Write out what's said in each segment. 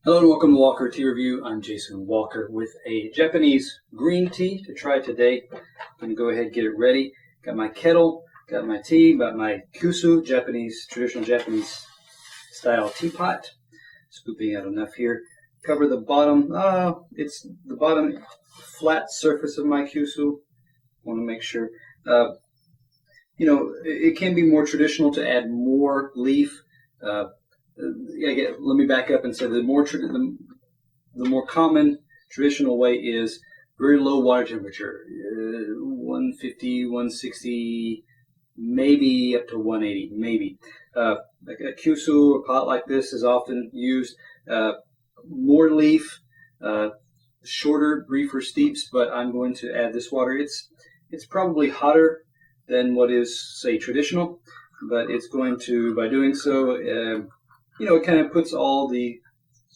Hello and welcome to Walker Tea Review. I'm Jason Walker with a Japanese green tea to try today. I'm going to go ahead and get it ready. Got my kettle, got my tea, got my kusu, traditional Japanese style teapot. Scooping out enough here. Cover the bottom, it's the bottom flat surface of my kusu. Want to make sure. It can be more traditional to add more leaf. Let me back up and say the more common traditional way is very low water temperature, 150, 160, maybe up to 180, maybe. Like a kusu, a pot like this is often used. More leaf, shorter, briefer steeps, but I'm going to add this water. It's probably hotter than what is, say, traditional, but it's going to, by doing so, it kind of puts all the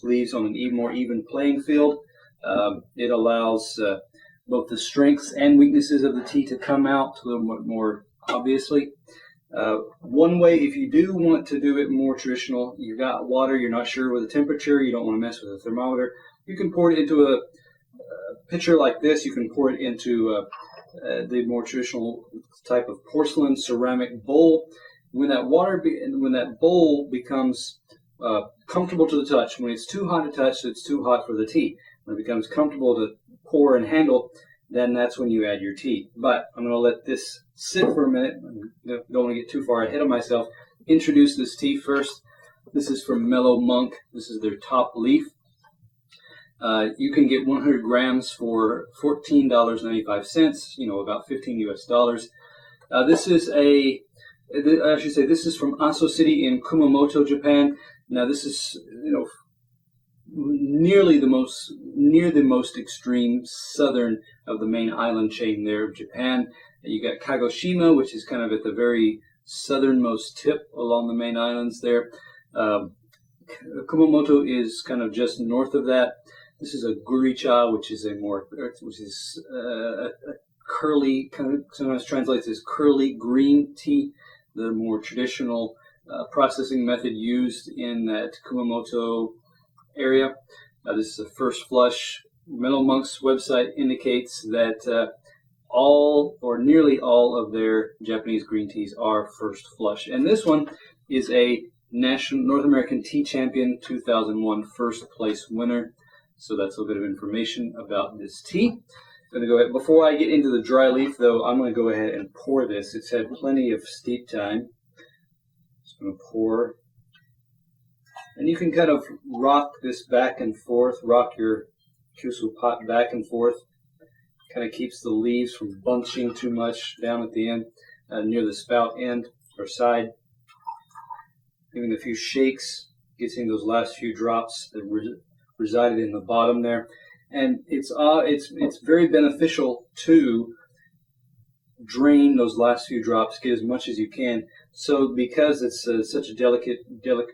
leaves on an more even playing field. It allows both the strengths and weaknesses of the tea to come out a little bit more obviously. One way, if you do want to do it more traditional, you've got water, you're not sure with the temperature, you don't want to mess with a thermometer, you can pour it into a pitcher like this. You can pour it into the more traditional type of porcelain ceramic bowl. When that bowl becomes comfortable to the touch, when it's too hot to touch, it's too hot for the tea. When it becomes comfortable to pour and handle, then that's when you add your tea. But I'm going to let this sit for a minute. I don't want to get too far ahead of myself. Introduce this tea first. This is from MellowMonk. This is their TopLeaf. You can get 100 grams for $14.95, about 15 US dollars. This is from Aso City in Kumamoto, Japan. Now this is, near the most extreme southern of the main island chain there of Japan. You got Kagoshima, which is kind of at the very southernmost tip along the main islands there. Kumamoto is kind of just north of that. This is a guricha, which is a curly, kind of sometimes translates as curly green tea, the more traditional processing method used in that Kumamoto area. This is a first flush. MellowMonk's website indicates that all or nearly all of their Japanese green teas are first flush. And this one is a National North American Tea Champion 2001 first place winner. So that's a little bit of information about this tea. I'm going to go ahead. Before I get into the dry leaf, though, I'm going to go ahead and pour this. It's had plenty of steep time. Just going to pour. And you can kind of rock this back and forth, rock your kusu pot back and forth. Kind of keeps the leaves from bunching too much down at the end, near the spout end or side. Giving a few shakes, getting those last few drops that resided in the bottom there. And it's very beneficial to drain those last few drops, get as much as you can. So because it's such a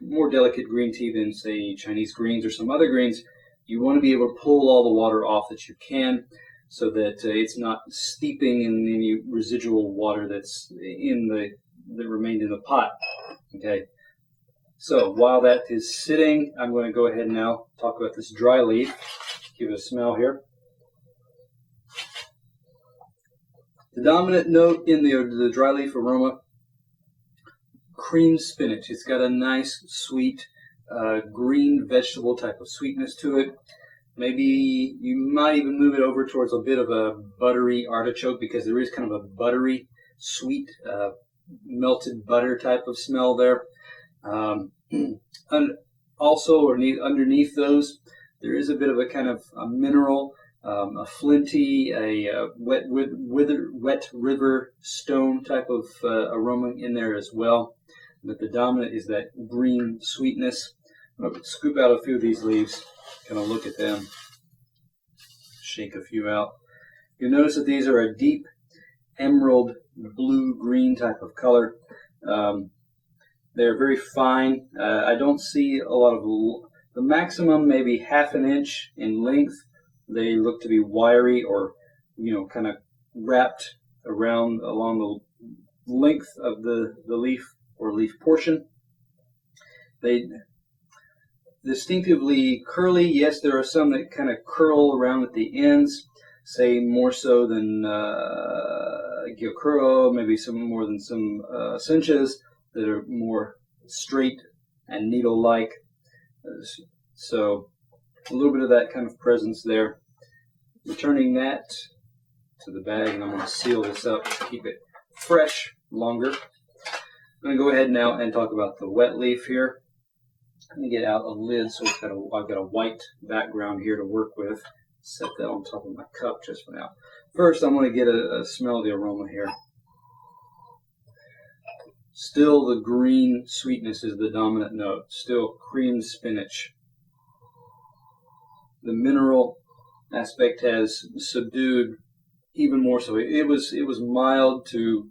more delicate green tea than, say, Chinese greens or some other greens, you want to be able to pull all the water off that you can, so that it's not steeping in any residual water that remained in the pot. Okay. So while that is sitting, I'm going to go ahead and now talk about this dry leaf. Give it a smell here. The dominant note in the dry leaf aroma, cream spinach. It's got a nice, sweet, green vegetable type of sweetness to it. Maybe you might even move it over towards a bit of a buttery artichoke, because there is kind of a buttery, sweet, melted butter type of smell there. And also, underneath those, there is a bit of a kind of a mineral, a flinty, a wet river stone type of aroma in there as well. But the dominant is that green sweetness. I'm going to scoop out a few of these leaves, kind of look at them, shake a few out. You'll notice that these are a deep emerald blue-green type of color. They're very fine. I don't see a lot of the maximum, maybe half an inch in length. They look to be wiry or, kind of wrapped along the length of the leaf or leaf portion. distinctively curly. Yes, there are some that kind of curl around at the ends, say more so than Gyokuro, maybe some more than some Cinchas that are more straight and needle-like. So a little bit of that kind of presence there. Returning that to the bag, and I'm going to seal this up to keep it fresh longer. I'm going to go ahead now and talk about the wet leaf here. I'm going to get out a lid, so I've got a white background here to work with. Set that on top of my cup just for now. First, I'm going to get a smell of the aroma here. Still the green sweetness is the dominant note. Still cream spinach. The mineral aspect has subdued even more so. It was mild to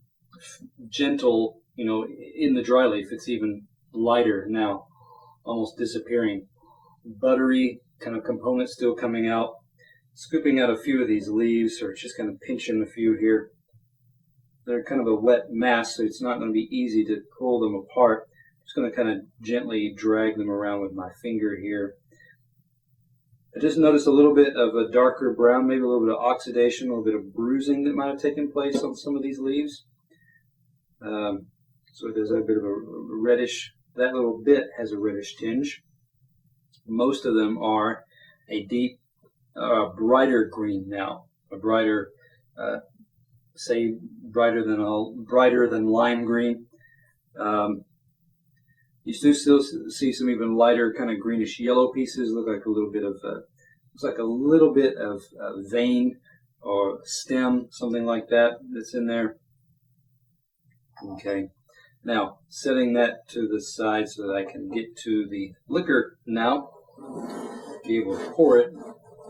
gentle, in the dry leaf. It's even lighter now, almost disappearing. Buttery kind of components still coming out. Scooping out a few of these leaves, or just kind of pinching a few here. They're kind of a wet mass, so it's not going to be easy to pull them apart. I'm just going to kind of gently drag them around with my finger here. I just noticed a little bit of a darker brown, maybe a little bit of oxidation, a little bit of bruising that might have taken place on some of these leaves. So there's a bit of a reddish, that little bit has a reddish tinge. Most of them are a deep, brighter green now, a brighter, say brighter than lime green. You still see some even lighter kind of greenish yellow pieces. Look like a little bit of looks like a little bit of vein or stem, something like that that's in there. Okay, now setting that to the side so that I can get to the liquor now. Be able to pour it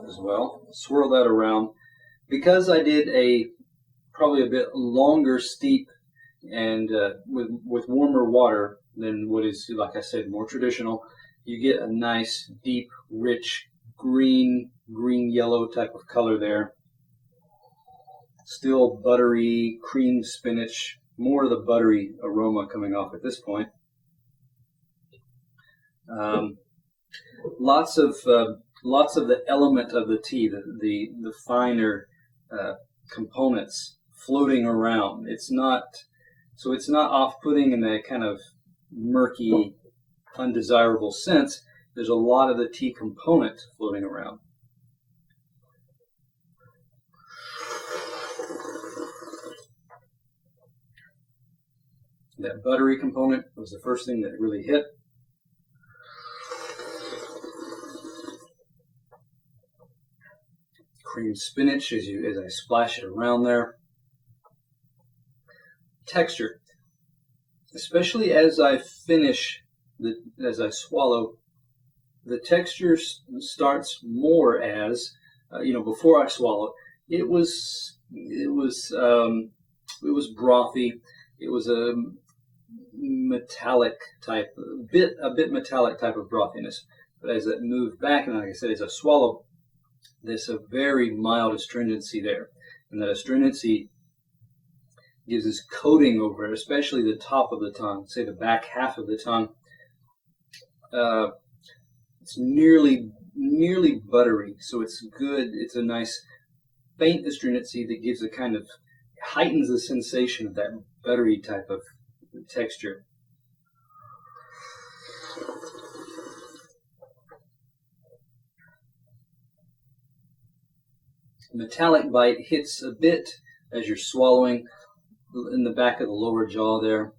as well. Swirl that around. Because I did probably a bit longer steep and with warmer water than what is, like I said, more traditional, you get a nice, deep, rich, green-yellow type of color there. Still buttery, cream spinach, more of the buttery aroma coming off at this point. Lots of the element of the tea, the finer components floating around. It's not off-putting in that kind of murky, undesirable sense. There's a lot of the tea component floating around. That buttery component was the first thing that really hit. Cream spinach as I splash it around there. Texture, especially as I finish, as I swallow, the texture starts more as before I swallow. It was brothy. It was a metallic type, a bit metallic type of brothiness. But as it moved back, and like I said, as I swallow, there's a very mild astringency there, and that astringency gives this coating over it, especially the top of the tongue, say the back half of the tongue. It's nearly buttery, so it's good. It's a nice faint astringency that gives a kind of, heightens the sensation of that buttery type of texture. Metallic bite hits a bit as you're swallowing in the back of the lower jaw there.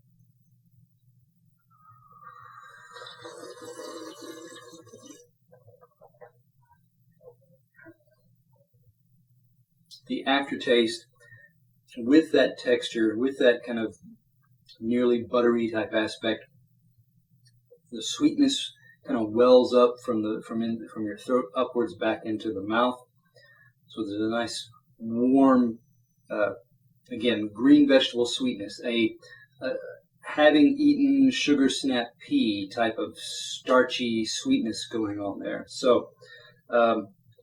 The aftertaste, with that texture, with that kind of nearly buttery type aspect, the sweetness kind of wells up from your throat upwards back into the mouth. So there's a nice warm, again, green vegetable sweetness, having eaten sugar snap pea type of starchy sweetness going on there. So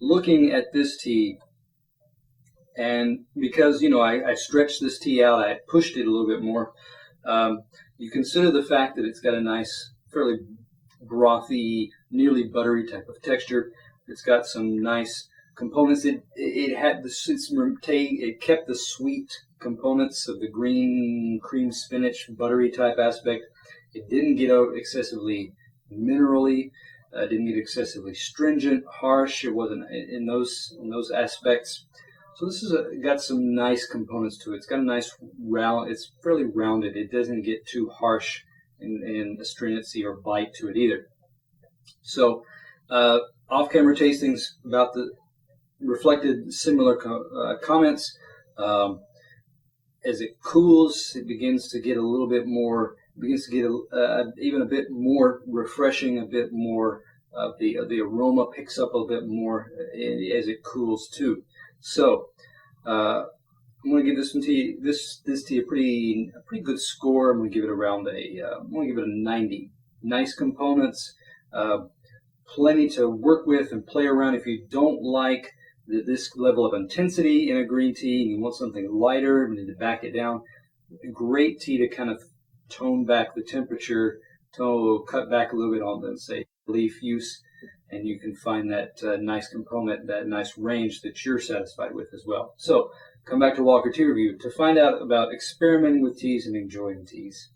looking at this tea, and because, I stretched this tea out, I pushed it a little bit more, you consider the fact that it's got a nice, fairly brothy, nearly buttery type of texture. It's got some nice components. It had it kept the sweet components of the green cream spinach buttery type aspect. It didn't get excessively minerally. Didn't get excessively stringent, harsh. It wasn't in those aspects. So this is got some nice components to it. It's got a nice round. It's fairly rounded. It doesn't get too harsh in astringency or bite to it either. So off-camera tastings about the reflected similar comments. As it cools, it begins to get a little bit more. Begins to get even a bit more refreshing. A bit more of the aroma picks up a bit more as it cools too. So I'm going to give this tea a pretty good score. I'm going to give it around I'm going to give it a 90. Nice components, plenty to work with and play around. If you don't like this level of intensity in a green tea and you want something lighter, you need to back it down. Great tea to kind of tone back the temperature, cut back a little bit on the, say, leaf use, and you can find that nice component, that nice range that you're satisfied with as well. So come back to Walker Tea Review to find out about experimenting with teas and enjoying teas.